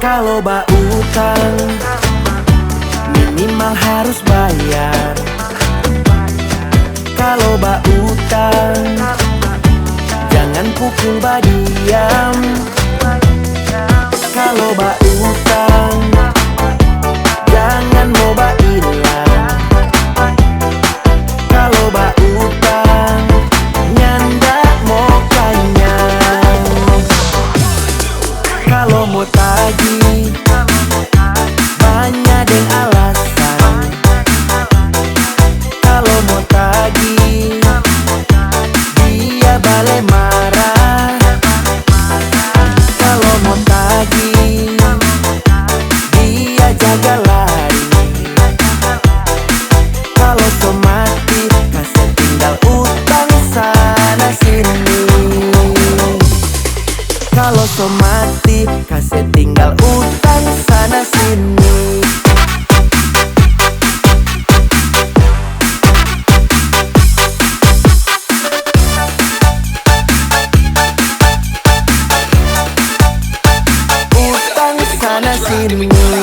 Kalau ba utang minimal harus bayar. Kalau ba utang jangan pukul ba diam. Kalau ba utang jangan mau ba hilang. Kalau ba utang nyanda mau kanyang. Kalau mau tagih banyak deng alasan. Kalau mau tagih dia balik marah. Kalau mau tagih dia jaga lari. Kalau so mati kasih tinggal utang sana sini. Kalau so mati kasih tinggal utang sana sini. Utang sana sini.